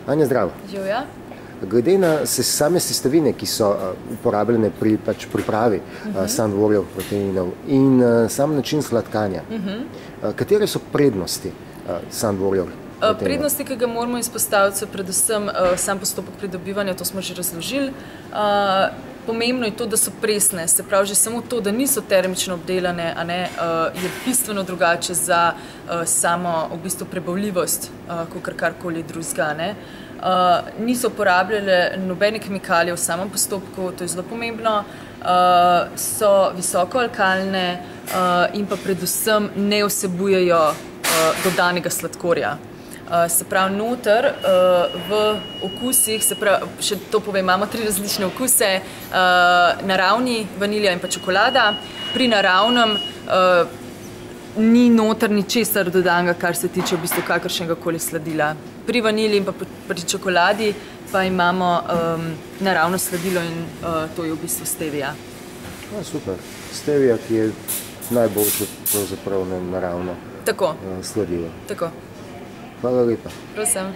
Anja, zdravo. Živja. Glede na same sestavine, ki so uporabljene pri pripravi sandvičev, proteinov in sam način sladkanja, katere so prednosti sandvičev? Prednosti, ki ga moramo izpostaviti, so predvsem sam postopek pridobivanja, to smo že razložili. Pomembno je to, da so presne, se pravi, že samo to, da niso termično obdelane, je bistveno drugače za samo v bistvu prebavljivost, kot karkoli drugega. Niso uporabljale nobene kemikalije v samem postopku, to je zelo pomembno, so visoko alkalne in pa predvsem ne vsebujejo dodanega sladkorja. Se pravi, noter v okusih, se pravi, še to povem, imamo 3 različne okuse, naravni, vanilja in pa čokolada. Pri naravnem ni noter ničesar dodanega, kar se tiče v bistvu kakršnega koli sladila. Pri vanilji in pa pri čokoladi pa imamo naravno sladilo in to je v bistvu stevia. Super. Stevia, ki je najboljše pravzaprav naravno sladilo. Tako. Hvala lepa. Prosim.